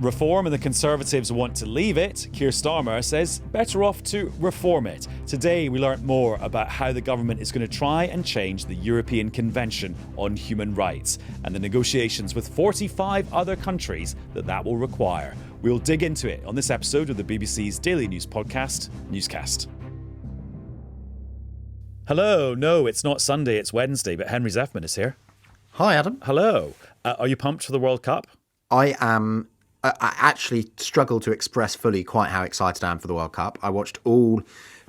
Reform and the Conservatives want to leave it. Keir Starmer says better off to reform it. Today we learnt more about how the government is going to try and change the European Convention on Human Rights and the negotiations with 45 other countries that will require. We'll dig into it on this episode of the BBC's daily news podcast, Newscast. Hello, no, it's not Sunday, it's Wednesday, but Henry Zeffman is here. Hi, Adam. Hello. Are you pumped for the World Cup? I am. I actually struggle to express fully quite how excited I am for the World Cup. I watched all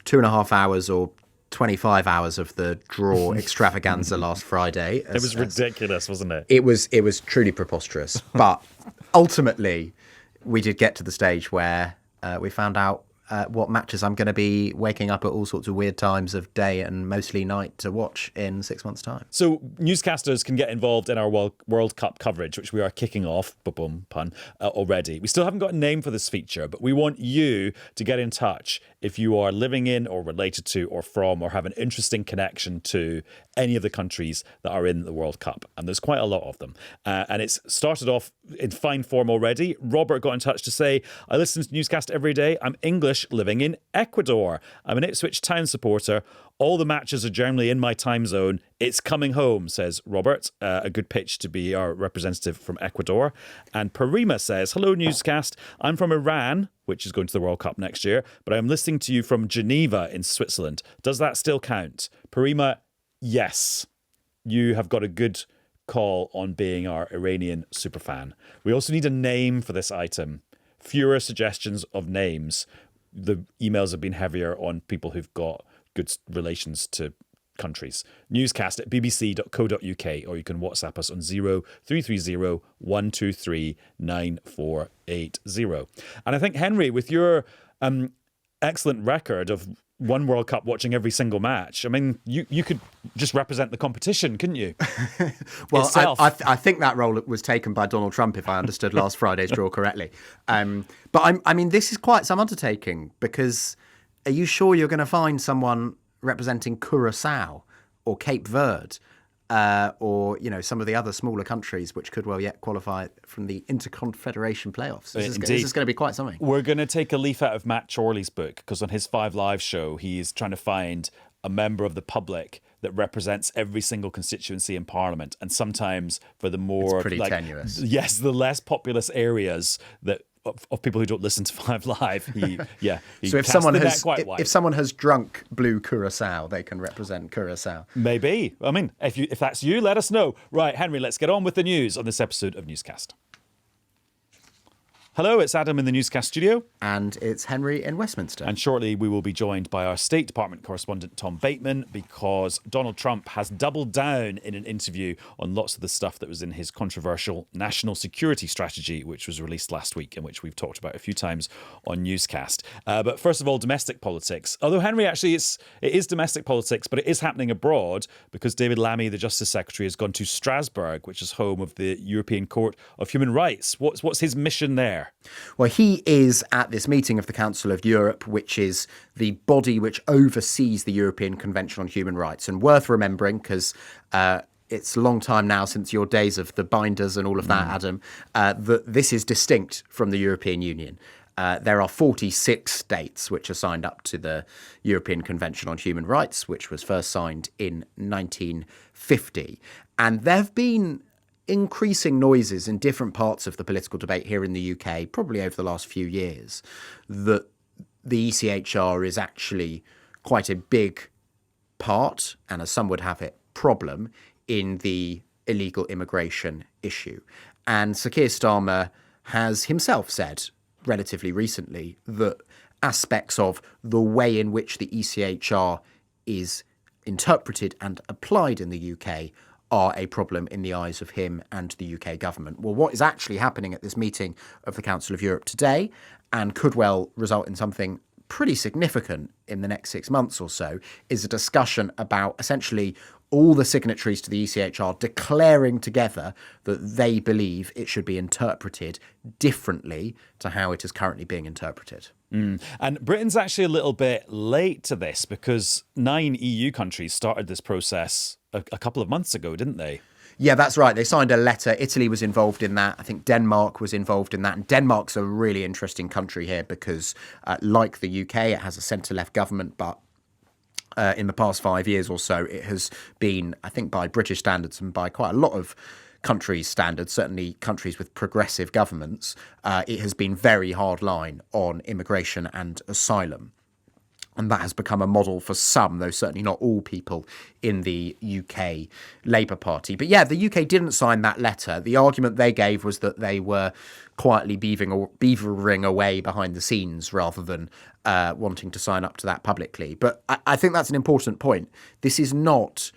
2.5 hours or 25 hours of the draw extravaganza last Friday. It was ridiculous, wasn't it? It was truly preposterous. But ultimately, we did get to the stage where we found out what matches I'm going to be waking up at all sorts of weird times of day and mostly night to watch in 6 months' time. So newscasters can get involved in our World Cup coverage, which we are kicking off, boom, pun, already. We still haven't got a name for this feature, but we want you to get in touch if you are living in or related to or from or have an interesting connection to any of the countries that are in the World Cup. And there's quite a lot of them. And it's started off in fine form already. Robert got in touch to say, I listen to Newscast every day. I'm English living in Ecuador. I'm an Ipswich Town supporter. All the matches are generally in my time zone. It's coming home, says Robert. A good pitch to be our representative from Ecuador. And Parima says, hello, Newscast. I'm from Iran, which is going to the World Cup next year, but I'm listening to you from Geneva in Switzerland. Does that still count? Parima, yes. You have got a good call on being our Iranian superfan. We also need a name for this item. Fewer suggestions of names. The emails have been heavier on people who've got good relations to countries. Newscast at bbc.co.uk, or you can WhatsApp us on 0330 123 9480. And I think, Henry, with your excellent record of one World Cup watching every single match, I mean, you could just represent the competition, couldn't you? Well, I think that role was taken by Donald Trump, if I understood last Friday's draw correctly. But I mean, this is quite some undertaking, because are you sure you're going to find someone representing Curacao or Cape Verde or, you know, some of the other smaller countries which could well yet qualify from the Interconfederation playoffs? This is going to be quite something. We're going to take a leaf out of Matt Chorley's book, because on his 5 Live show, he's trying to find a member of the public that represents every single constituency in Parliament. And sometimes for the more... It's pretty tenuous. Yes, the less populous areas that... Of people who don't listen to 5 Live, he so if someone has drunk blue Curacao, they can represent Curacao. Maybe. I mean, if that's you, let us know. Right, Henry, let's get on with the news on this episode of Newscast. Hello, it's Adam in the Newscast studio. And it's Henry in Westminster. And shortly we will be joined by our State Department correspondent, Tom Bateman, because Donald Trump has doubled down in an interview on lots of the stuff that was in his controversial national security strategy, which was released last week and which we've talked about a few times on Newscast. But first of all, domestic politics. Although, Henry, actually, it is domestic politics, but it is happening abroad, because David Lammy, the Justice Secretary, has gone to Strasbourg, which is home of the European Court of Human Rights. What's his mission there? Well, he is at this meeting of the Council of Europe, which is the body which oversees the European Convention on Human Rights. And worth remembering, because it's a long time now since your days of the binders and all of that, Adam, that this is distinct from the European Union. There are 46 states which are signed up to the European Convention on Human Rights, which was first signed in 1950. And there have been increasing noises in different parts of the political debate here in the UK, probably over the last few years, that the ECHR is actually quite a big part, and as some would have it, problem in the illegal immigration issue. And Sir Keir Starmer has himself said relatively recently that aspects of the way in which the ECHR is interpreted and applied in the UK are a problem in the eyes of him and the UK government. Well, what is actually happening at this meeting of the Council of Europe today, and could well result in something pretty significant in the next 6 months or so, is a discussion about essentially all the signatories to the ECHR declaring together that they believe it should be interpreted differently to how it is currently being interpreted. And Britain's actually a little bit late to this, because 9 EU countries started this process a couple of months ago, didn't they? Yeah, that's right. They signed a letter. Italy was involved in that. I think Denmark was involved in that. And Denmark's a really interesting country here because, like the UK, it has a centre-left government, but in the past 5 years or so, it has been, I think, by British standards and by quite a lot of countries' standards, certainly countries with progressive governments, it has been very hard line on immigration and asylum. And that has become a model for some, though certainly not all people in the UK Labour Party. But yeah, the UK didn't sign that letter. The argument they gave was that they were quietly beavering away behind the scenes rather than wanting to sign up to that publicly. But I think that's an important point. This is not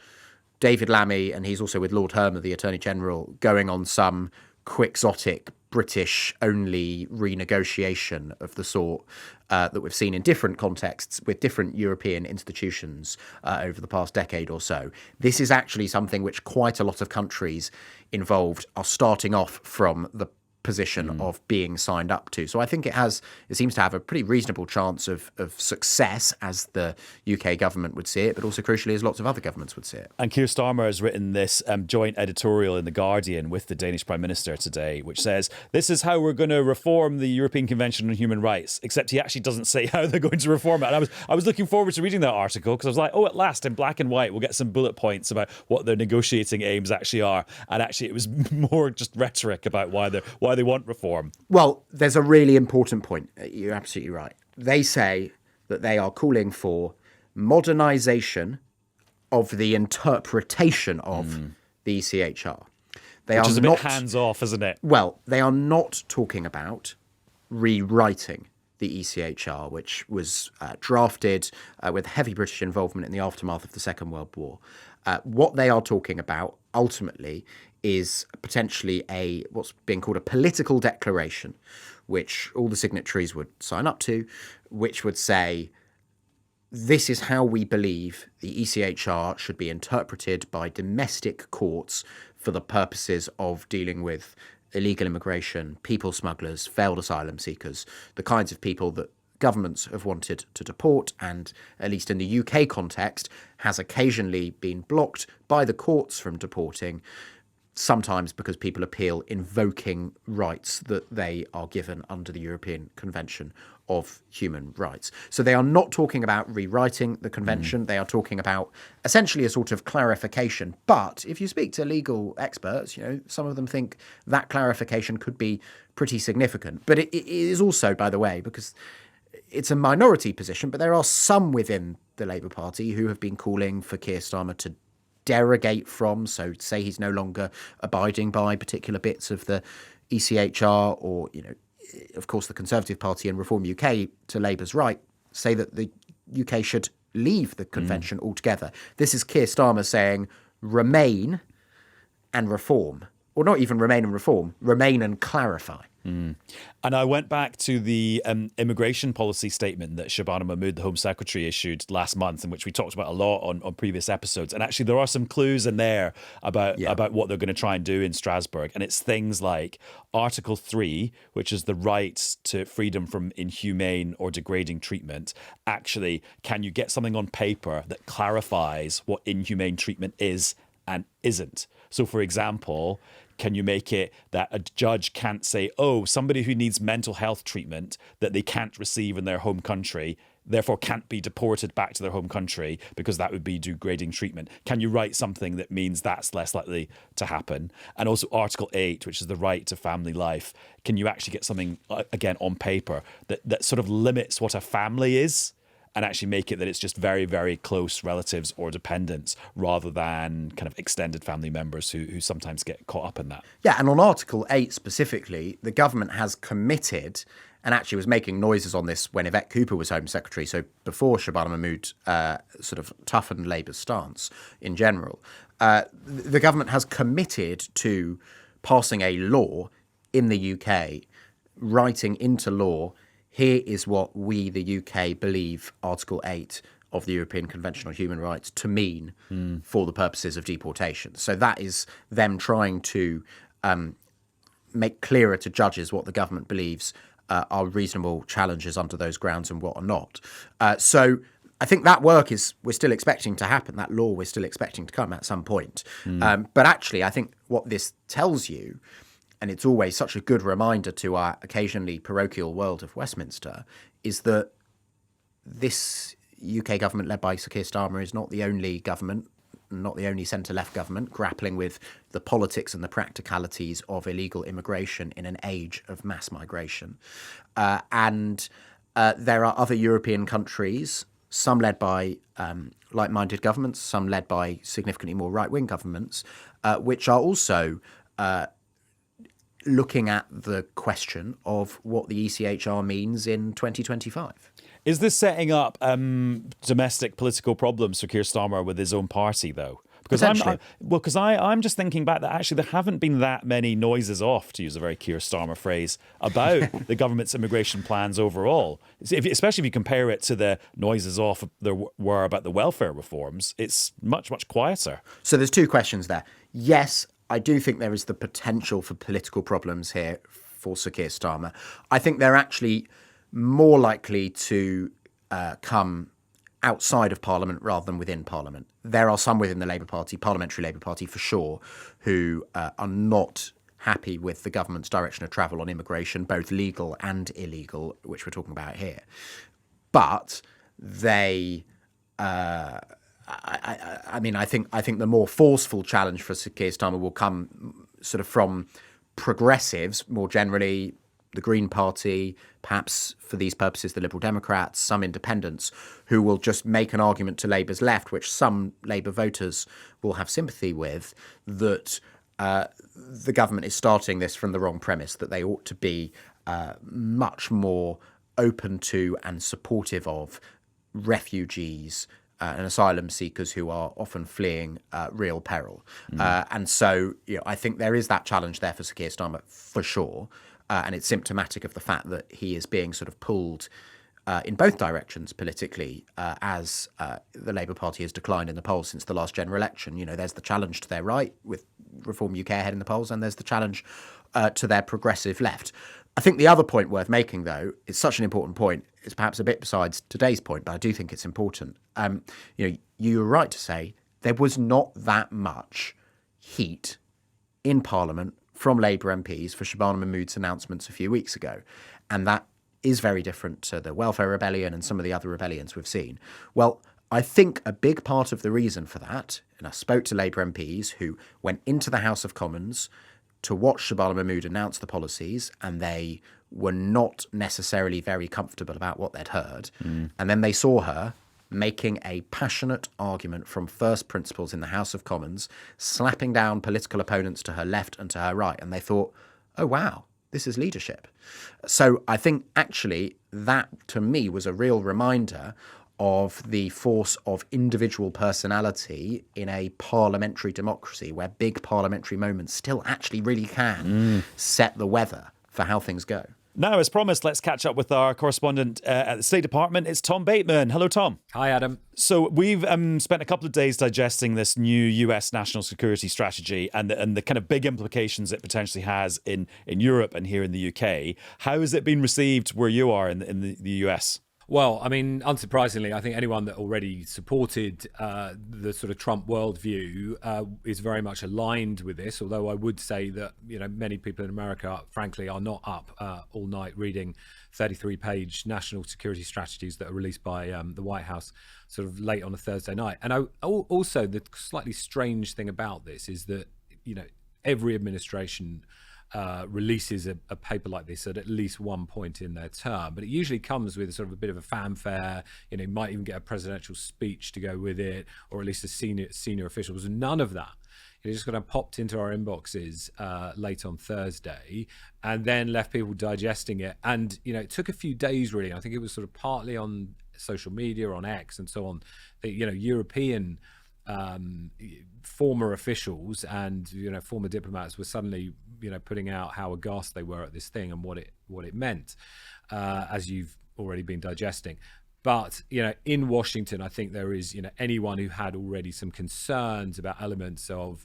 David Lammy, and he's also with Lord Herman, the Attorney General, going on some quixotic British-only renegotiation of the sort that we've seen in different contexts with different European institutions over the past decade or so. This is actually something which quite a lot of countries involved are starting off from the position of being signed up to. So I think it seems to have a pretty reasonable chance of success, as the UK government would see it, but also crucially as lots of other governments would see it. And Keir Starmer has written this joint editorial in The Guardian with the Danish Prime Minister today, which says, this is how we're going to reform the European Convention on Human Rights, except he actually doesn't say how they're going to reform it. And I was looking forward to reading that article because I was like, oh, at last, in black and white, we'll get some bullet points about what their negotiating aims actually are. And actually, it was more just rhetoric about why they want reform. Well, there's a really important point. You're absolutely right. They say that they are calling for modernisation of the interpretation of the ECHR. Which is a bit hands-off, isn't it? Well, they are not talking about rewriting the ECHR, which was drafted with heavy British involvement in the aftermath of the Second World War. What they are talking about, ultimately, is potentially what's being called a political declaration, which all the signatories would sign up to, which would say, this is how we believe the ECHR should be interpreted by domestic courts for the purposes of dealing with illegal immigration, people smugglers, failed asylum seekers, the kinds of people that governments have wanted to deport and, at least in the UK context, has occasionally been blocked by the courts from deporting, sometimes because people appeal invoking rights that they are given under the European Convention of Human Rights. So they are not talking about rewriting the convention. They are talking about essentially a sort of clarification. But if you speak to legal experts, some of them think that clarification could be pretty significant. But it is also, by the way, because it's a minority position, but there are some within the Labour Party who have been calling for Keir Starmer to derogate from, so say he's no longer abiding by particular bits of the ECHR, or, of course, the Conservative Party and Reform UK, to Labour's right, say that the UK should leave the convention altogether. This is Keir Starmer saying remain and reform, or not even remain and reform, remain and clarify. And I went back to the immigration policy statement that Shabana Mahmood, the Home Secretary, issued last month, in which we talked about a lot on previous episodes. And actually, there are some clues in there about what they're going to try and do in Strasbourg. And it's things like Article 3, which is the right to freedom from inhumane or degrading treatment. Actually, can you get something on paper that clarifies what inhumane treatment is and isn't? So, for example, can you make it that a judge can't say, oh, somebody who needs mental health treatment that they can't receive in their home country, therefore can't be deported back to their home country because that would be degrading treatment? Can you write something that means that's less likely to happen? And also Article 8, which is the right to family life. Can you actually get something, again, on paper that sort of limits what a family is, and actually make it that it's just very, very close relatives or dependents rather than kind of extended family members who sometimes get caught up in that? Yeah, and on Article 8 specifically, the government has committed, and actually was making noises on this when Yvette Cooper was Home Secretary, so before Shabana Mahmood sort of toughened Labour's stance in general. The government has committed to passing a law in the UK, writing into law, here is what we, the UK, believe Article 8 of the European Convention on Human Rights to mean for the purposes of deportation. So that is them trying to make clearer to judges what the government believes are reasonable challenges under those grounds and what are not. So I think that work we're still expecting to happen. That law we're still expecting to come at some point. But actually, I think what this tells you, and it's always such a good reminder to our occasionally parochial world of Westminster, is that this UK government led by Sir Keir Starmer is not the only government, not the only centre-left government grappling with the politics and the practicalities of illegal immigration in an age of mass migration. And there are other European countries, some led by like-minded governments, some led by significantly more right-wing governments, which are also looking at the question of what the ECHR means in 2025. Is this setting up domestic political problems for Keir Starmer with his own party, though? Because I'm just thinking back that actually there haven't been that many noises off, to use a very Keir Starmer phrase, about the government's immigration plans overall. Especially if you compare it to the noises off there were about the welfare reforms, it's much, much quieter. So there's two questions there. Yes, I do think there is the potential for political problems here for Sir Keir Starmer. I think they're actually more likely to come outside of Parliament rather than within Parliament. There are some within the Labour Party, Parliamentary Labour Party for sure, who are not happy with the government's direction of travel on immigration, both legal and illegal, which we're talking about here. But they, I think the more forceful challenge for Sir Keir Starmer will come sort of from progressives more generally, the Green Party, perhaps for these purposes the Liberal Democrats, some independents, who will just make an argument to Labour's left, which some Labour voters will have sympathy with, that the government is starting this from the wrong premise, that they ought to be much more open to and supportive of refugees and asylum seekers who are often fleeing real peril. And so I think there is that challenge there for Sir Keir Starmer for sure. And it's symptomatic of the fact that he is being sort of pulled in both directions politically as the Labour Party has declined in the polls since the last general election. There's the challenge to their right with Reform UK ahead in the polls, and there's the challenge to their progressive left. I think the other point worth making, though, is such an important point. It's perhaps a bit besides today's point, but I do think it's important. You were right to say there was not that much heat in Parliament from Labour MPs for Shabana Mahmood's announcements a few weeks ago. And that is very different to the welfare rebellion and some of the other rebellions we've seen. Well, I think a big part of the reason for that, and I spoke to Labour MPs who went into the House of Commons to watch Shabana Mahmood announce the policies, and they were not necessarily very comfortable about what they'd heard. And then they saw her making a passionate argument from first principles in the House of Commons, slapping down political opponents to her left and to her right. And they thought, oh, wow, this is leadership. So I think actually that, to me, was a real reminder of the force of individual personality in a parliamentary democracy where big parliamentary moments still actually really can set the weather for how things go. Now, as promised, let's catch up with our correspondent at the State Department. It's Tom Bateman. Hello, Tom. Hi, Adam. So we've spent a couple of days digesting this new US national security strategy and the kind of big implications it potentially has in Europe and here in the UK. How has it been received where you are in the US? Well, I mean, unsurprisingly, I think anyone that already supported the sort of Trump worldview is very much aligned with this, although I would say that, many people in America, frankly, are not up all night reading 33-page national security strategies that are released by the White House sort of late on a Thursday night. And also, the slightly strange thing about this is that, every administration releases a paper like this at least one point in their term, but it usually comes with sort of a bit of a fanfare. You might even get a presidential speech to go with it, or at least a senior officials. None of that. It just kind of popped into our inboxes late on Thursday, and then left people digesting it. And it took a few days really. I think it was sort of partly on social media, on X, and so on. The European former officials and former diplomats were suddenly putting out how aghast they were at this thing and what it meant, as you've already been digesting. But in Washington, I think there is anyone who had already some concerns about elements of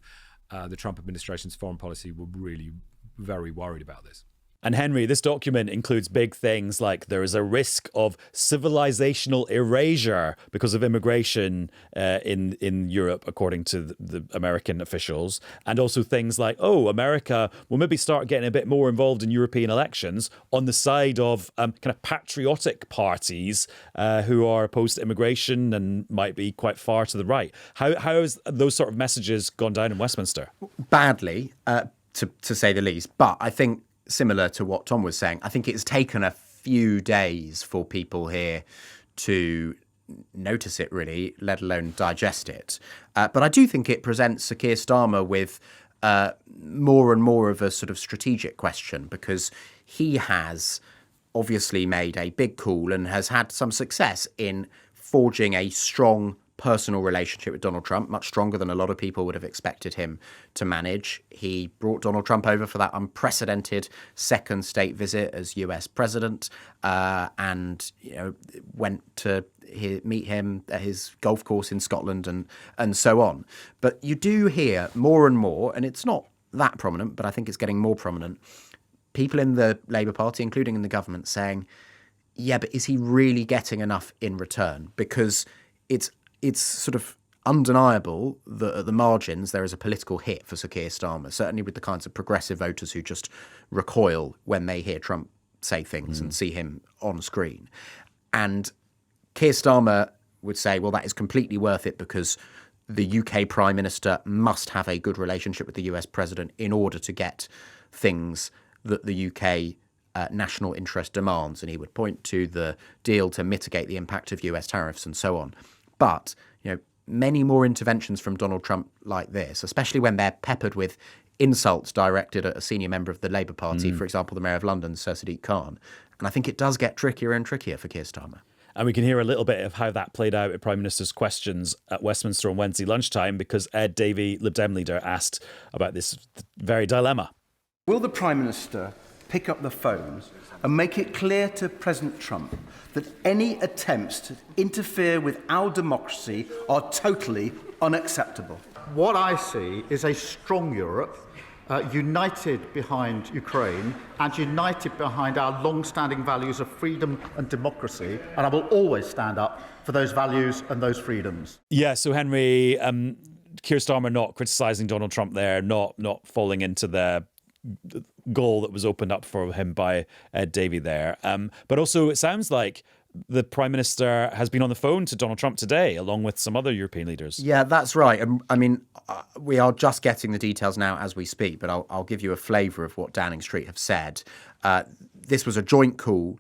the Trump administration's foreign policy were really very worried about this. And Henry, this document includes big things like there is a risk of civilisational erasure because of immigration in Europe, according to the American officials, and also things like, America will maybe start getting a bit more involved in European elections on the side of kind of patriotic parties who are opposed to immigration and might be quite far to the right. How has those sort of messages gone down in Westminster? Badly, to say the least. But I think, similar to what Tom was saying, I think it's taken a few days for people here to notice it, really, let alone digest it. But I do think it presents Sir Keir Starmer with more and more of a sort of strategic question, because he has obviously made a big call and has had some success in forging a strong personal relationship with Donald Trump, much stronger than a lot of people would have expected him to manage. He brought Donald Trump over for that unprecedented second state visit as US president, and went to meet him at his golf course in Scotland and so on. But you do hear more and more, and it's not that prominent, but I think it's getting more prominent, people in the Labour Party, including in the government, saying, yeah, but is he really getting enough in return? Because it's sort of undeniable that at the margins there is a political hit for Sir Keir Starmer, certainly with the kinds of progressive voters who just recoil when they hear Trump say things and see him on screen. And Keir Starmer would say, well, that is completely worth it because the UK Prime Minister must have a good relationship with the US President in order to get things that the UK national interest demands. And he would point to the deal to mitigate the impact of US tariffs and so on. But, many more interventions from Donald Trump like this, especially when they're peppered with insults directed at a senior member of the Labour Party, for example, the Mayor of London, Sir Sadiq Khan. And I think it does get trickier and trickier for Keir Starmer. And we can hear a little bit of how that played out at Prime Minister's questions at Westminster on Wednesday lunchtime, because Ed Davey, Lib Dem leader, asked about this very dilemma. Will the Prime Minister pick up the phones and make it clear to President Trump that any attempts to interfere with our democracy are totally unacceptable? What I see is a strong Europe, united behind Ukraine and united behind our long-standing values of freedom and democracy. And I will always stand up for those values and those freedoms. Yeah, so Henry, Keir Starmer not criticising Donald Trump there, not falling into the goal that was opened up for him by Ed Davey there. But also it sounds like the Prime Minister has been on the phone to Donald Trump today, along with some other European leaders. Yeah, that's right. I mean, we are just getting the details now as we speak, but I'll give you a flavour of what Downing Street have said. This was a joint call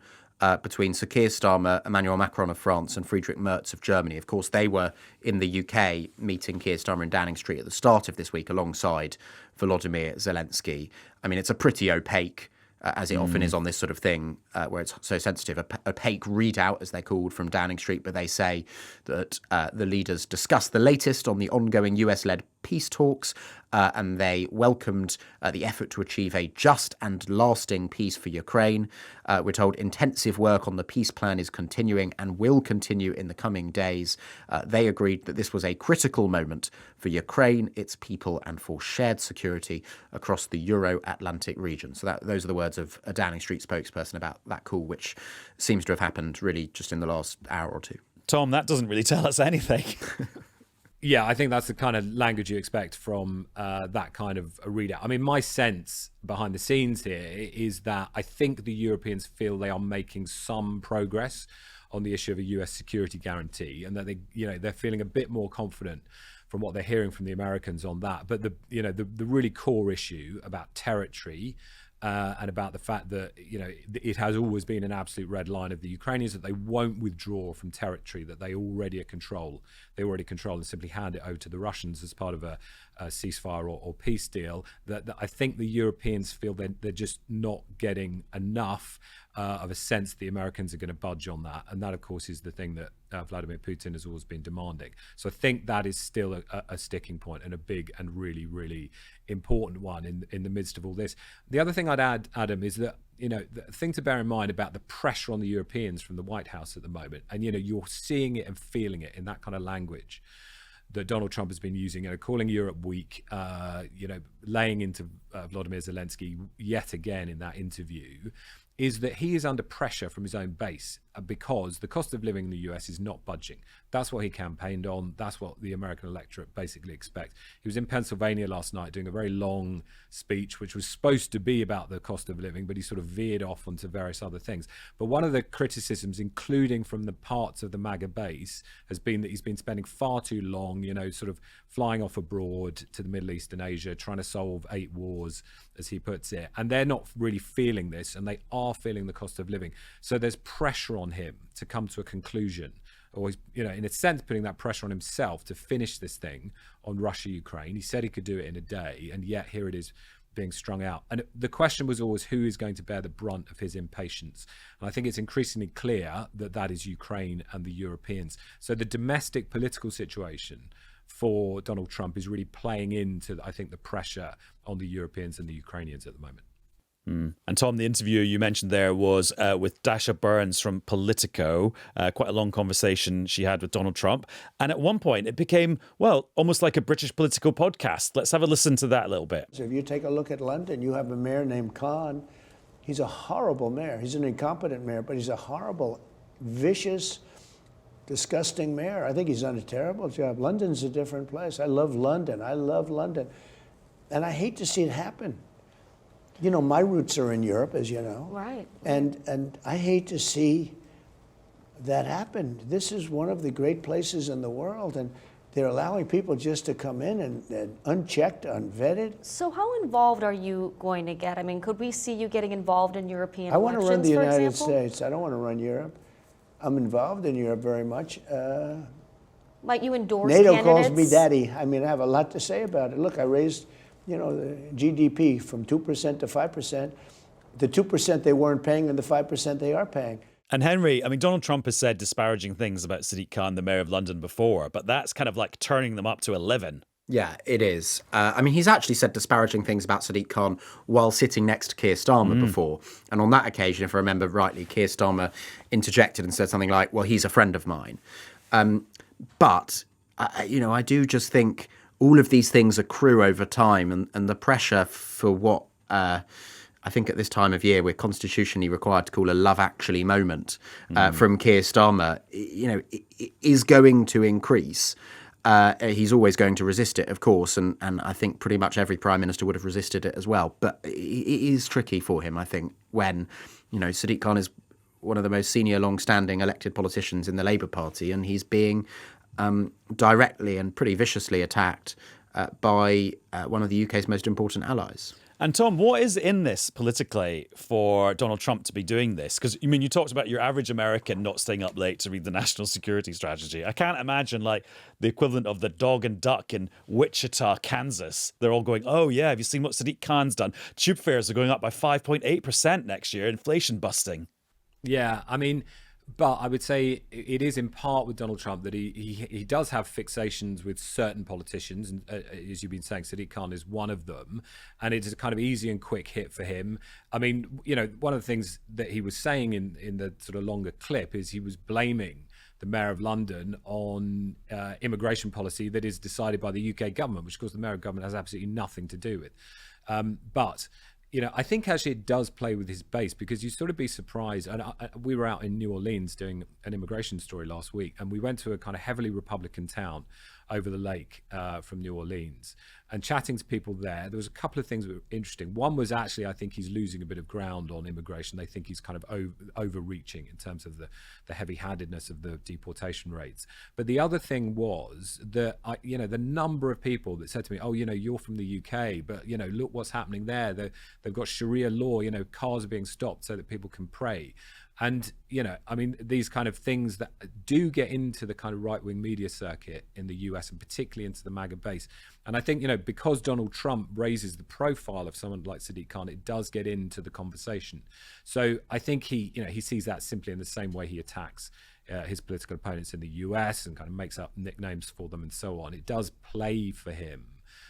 between Sir Keir Starmer, Emmanuel Macron of France and Friedrich Merz of Germany. Of course, they were in the UK meeting Keir Starmer in Downing Street at the start of this week alongside Volodymyr Zelensky. I mean, it's a pretty opaque, as it often is on this sort of thing, where it's so sensitive, opaque readout, as they're called, from Downing Street. But they say that the leaders discussed the latest on the ongoing US-led peace talks, and they welcomed the effort to achieve a just and lasting peace for Ukraine. We're told intensive work on the peace plan is continuing and will continue in the coming days. They agreed that this was a critical moment for Ukraine, its people, and for shared security across the Euro-Atlantic region. So those are the words of a Downing Street spokesperson about that call, which seems to have happened really just in the last hour or two. Tom, that doesn't really tell us anything. Yeah, I think that's the kind of language you expect from that kind of a readout. I mean, my sense behind the scenes here is that I think the Europeans feel they are making some progress on the issue of a US security guarantee, and that they're feeling a bit more confident from what they're hearing from the Americans on that. But the really core issue about territory and about the fact that it has always been an absolute red line of the Ukrainians that they won't withdraw from territory that they already control. They already control and simply hand it over to the Russians as part of a ceasefire or peace deal. That I think the Europeans feel they're just not getting enough of a sense the Americans are going to budge on that, and that of course is the thing that Vladimir Putin has always been demanding. So I think that is still a sticking point, and a big and really, really important one in the midst of all this. The other thing I'd add, Adam, is that the thing to bear in mind about the pressure on the Europeans from the White House at the moment, and you're seeing it and feeling it in that kind of language, that Donald Trump has been using, calling Europe weak, laying into Volodymyr Zelensky yet again in that interview, is that he is under pressure from his own base because the cost of living in the US is not budging. That's what he campaigned on. That's what the American electorate basically expects. He was in Pennsylvania last night doing a very long speech, which was supposed to be about the cost of living, but he sort of veered off onto various other things. But one of the criticisms, including from the parts of the MAGA base, has been that he's been spending far too long, sort of flying off abroad to the Middle East and Asia, trying to solve 8 wars, as he puts it. And they're not really feeling this, and they are feeling the cost of living. So there's pressure on him to come to a conclusion, or he's, in a sense, putting that pressure on himself to finish this thing on Russia-Ukraine. He said he could do it in a day, and yet here it is being strung out. And the question was always who is going to bear the brunt of his impatience. And I think it's increasingly clear that that is Ukraine and the Europeans. So the domestic political situation for Donald Trump is really playing into, I think, the pressure on the Europeans and the Ukrainians at the moment. And Tom, the interview you mentioned there was with Dasha Burns from Politico, quite a long conversation she had with Donald Trump. And at one point it became, well, almost like a British political podcast. Let's have a listen to that a little bit. So if you take a look at London, you have a mayor named Khan. He's a horrible mayor. He's an incompetent mayor, but he's a horrible, vicious, disgusting mayor. I think he's done a terrible job. London's a different place. I love London. And I hate to see it happen. My roots are in Europe, as you know. Right. And I hate to see that happen. This is one of the great places in the world, and they're allowing people just to come in and unchecked, unvetted. So how involved are you going to get? I mean, could we see you getting involved in European I want to run the for United example? States. I don't want to run Europe. I'm involved in Europe very much. Might you endorse NATO candidates? calls me daddy. I mean, I have a lot to say about it. Look, I raised the GDP from 2% to 5%. The 2% they weren't paying and the 5% they are paying. And Henry, I mean, Donald Trump has said disparaging things about Sadiq Khan, the mayor of London, before, but that's kind of like turning them up to 11. Yeah, it is. He's actually said disparaging things about Sadiq Khan while sitting next to Keir Starmer before. And on that occasion, if I remember rightly, Keir Starmer interjected and said something like, well, he's a friend of mine. But I do just think all of these things accrue over time, and the pressure for what I think at this time of year we're constitutionally required to call a Love Actually moment from Keir Starmer, is going to increase. He's always going to resist it, of course, and I think pretty much every prime minister would have resisted it as well. But it is tricky for him, I think, when Sadiq Khan is one of the most senior, long-standing elected politicians in the Labour Party, and he's being directly and pretty viciously attacked by one of the UK's most important allies. And Tom, what is in this politically for Donald Trump to be doing this? Because, you talked about your average American not staying up late to read the national security strategy. I can't imagine like the equivalent of the dog and duck in Wichita, Kansas. They're all going, oh yeah, have you seen what Sadiq Khan's done? Tube fares are going up by 5.8% next year, inflation busting. Yeah, but I would say it is in part with Donald Trump that he does have fixations with certain politicians. And as you've been saying, Sadiq Khan is one of them. And it is a kind of easy and quick hit for him. One of the things that he was saying in the sort of longer clip is he was blaming the Mayor of London on immigration policy that is decided by the UK government, which of course the Mayor of government has absolutely nothing to do with. But I think actually it does play with his base, because you sort of be surprised. And we were out in New Orleans doing an immigration story last week, and we went to a kind of heavily Republican town over the lake from New Orleans, and chatting to people there was a couple of things that were interesting. One was actually, I think he's losing a bit of ground on immigration. They think he's kind of overreaching in terms of the heavy-handedness of the deportation rates. But the other thing was that, the number of people that said to me, oh, you're from the UK, but, look what's happening there. They've got Sharia law, cars are being stopped so that people can pray. And, these kind of things that do get into the kind of right-wing media circuit in the US, and particularly into the MAGA base. And I think, because Donald Trump raises the profile of someone like Sadiq Khan, it does get into the conversation. So I think he sees that simply in the same way he attacks his political opponents in the US and kind of makes up nicknames for them and so on. It does play for him.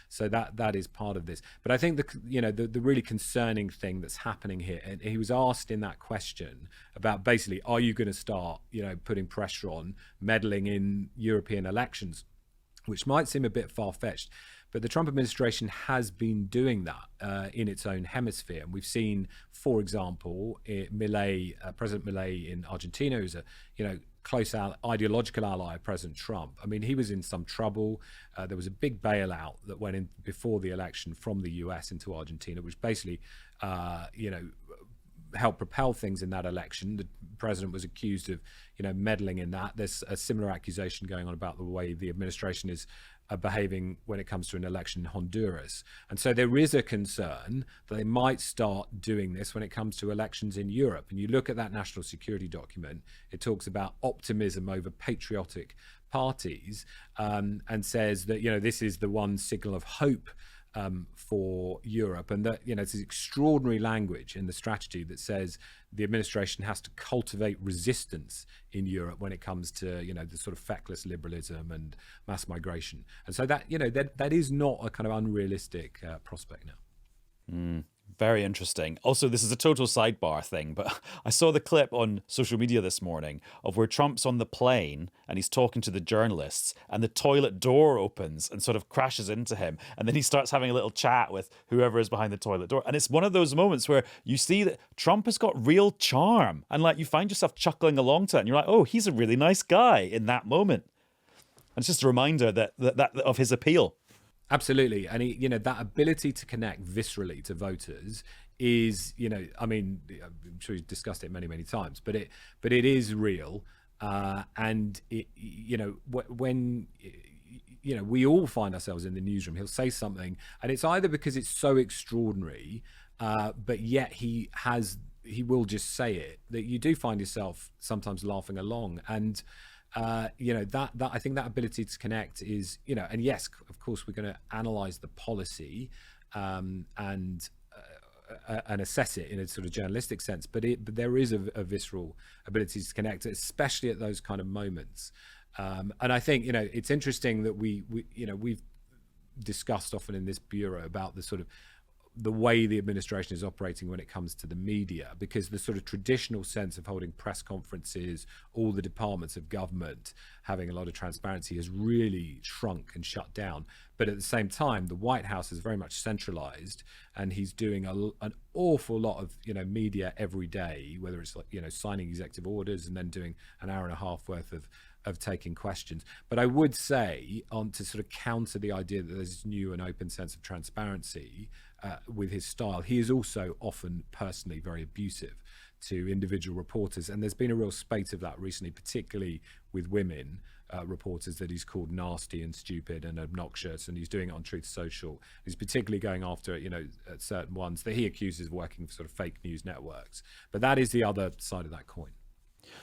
So that is part of this. But I think the really concerning thing that's happening here, and he was asked in that question about basically, are you going to start putting pressure on, meddling in European elections? which might seem a bit far-fetched, but the Trump administration has been doing that in its own hemisphere. And we've seen, for example, President Milei in Argentina, who's a close ideological ally of President Trump. I mean, he was in some trouble. There was a big bailout that went in before the election from the US into Argentina, which basically, helped propel things in that election. The president was accused of, meddling in that. There's a similar accusation going on about the way the administration is behaving when it comes to an election in Honduras. And so there is a concern that they might start doing this when it comes to elections in Europe. And you look at that national security document, it talks about optimism over patriotic parties, and says that, this is the one signal of hope for Europe, and that it's extraordinary language in the strategy that says the administration has to cultivate resistance in Europe when it comes to the sort of feckless liberalism and mass migration, and so that that is not a kind of unrealistic prospect now. Very interesting. Also, this is a total sidebar thing, but I saw the clip on social media this morning of where Trump's on the plane and he's talking to the journalists and the toilet door opens and sort of crashes into him. And then he starts having a little chat with whoever is behind the toilet door. And it's one of those moments where you see that Trump has got real charm and you find yourself chuckling along to it and you're like, oh, he's a really nice guy in that moment. And it's just a reminder that of his appeal. Absolutely. And he, that ability to connect viscerally to voters is, I'm sure you've discussed it many, many times, but it is real. And it, when, we all find ourselves in the newsroom, he'll say something and it's either because it's so extraordinary, but yet he will just say it, that you do find yourself sometimes laughing along. And, that I think that ability to connect is, and yes, of course, we're going to analyze the policy and assess it in a sort of journalistic sense, but there is a visceral ability to connect, especially at those kind of moments. And I think, it's interesting that we've discussed often in this bureau about the sort of the way the administration is operating when it comes to the media, because the sort of traditional sense of holding press conferences, all the departments of government having a lot of transparency has really shrunk and shut down. But at the same time, the White House is very much centralized, and he's doing an awful lot of media every day, whether it's signing executive orders and then doing an hour and a half worth of taking questions. But I would say, to sort of counter the idea that there's this new and open sense of transparency with his style, he is also often personally very abusive to individual reporters. And there's been a real spate of that recently, particularly with women reporters, that he's called nasty and stupid and obnoxious, and he's doing it on Truth Social. He's particularly going after certain ones that he accuses of working for sort of fake news networks. But that is the other side of that coin.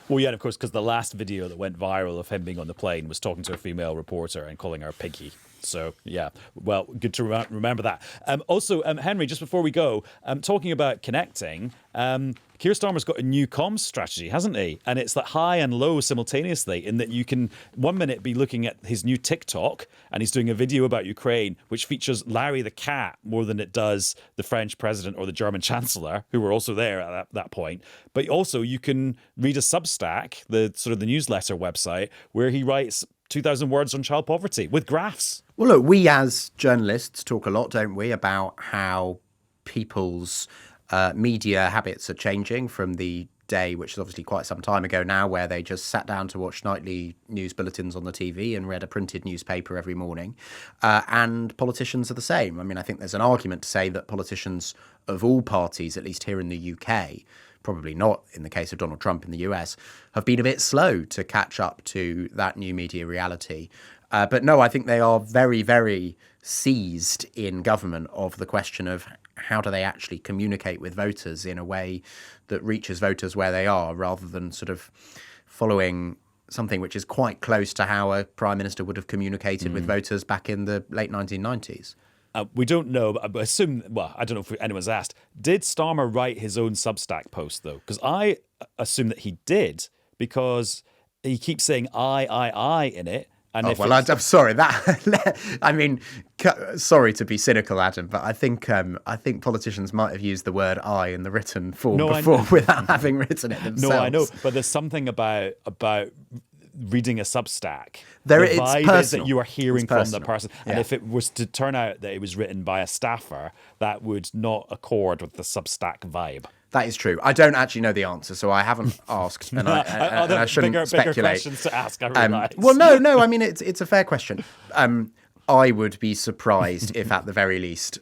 Well, yeah, and of course, because the last video that went viral of him being on the plane was talking to a female reporter and calling her piggy. So, yeah, well, good to remember that. Also, Henry, just before we go, talking about connecting, Keir Starmer's got a new comms strategy, hasn't he? And it's like high and low simultaneously, in that you can 1 minute be looking at his new TikTok and he's doing a video about Ukraine, which features Larry the cat more than it does the French president or the German chancellor, who were also there at that point. But also you can read a Substack, the sort of the newsletter website, where he writes 2,000 words on child poverty with graphs. Well, look, we as journalists talk a lot, don't we, about how people's media habits are changing from the day, which is obviously quite some time ago now, where they just sat down to watch nightly news bulletins on the TV and read a printed newspaper every morning. And politicians are the same. I mean, I think there's an argument to say that politicians of all parties, at least here in the UK, probably not in the case of Donald Trump in the US, have been a bit slow to catch up to that new media reality. But no, I think they are very, very seized in government of the question of how do they actually communicate with voters in a way that reaches voters where they are, rather than sort of following something which is quite close to how a prime minister would have communicated with voters back in the late 1990s. We don't know, but I assume, well, I don't know if anyone's asked, did Starmer write his own Substack post, though? Because I assume that he did, because he keeps saying I in it. And I'm sorry. Sorry to be cynical, Adam, but I think politicians might have used the word "I" in the written form before without having written it themselves. No, I know, but there's something about reading a Substack. There, the it's vibe is personal. that you are hearing It's from the personal. person. And Yeah. if it was to turn out that it was written by a staffer, that would not accord with the Substack vibe. That is true. I don't actually know the answer, so I haven't asked, and I shouldn't bigger speculate. questions to ask, I realise. Well, no. I mean, it's a fair question. I would be surprised if, at the very least,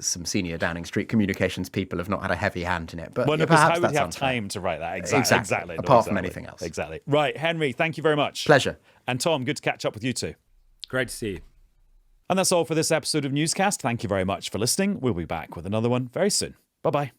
some senior Downing Street communications people have not had a heavy hand in it. But Well, no, perhaps because how would that's you have unfair. time to write that? Exactly. Exactly. Apart from anything else. Exactly. Right, Henry, thank you very much. Pleasure. And Tom, good to catch up with you too. Great to see you. And that's all for this episode of Newscast. Thank you very much for listening. We'll be back with another one very soon. Bye-bye.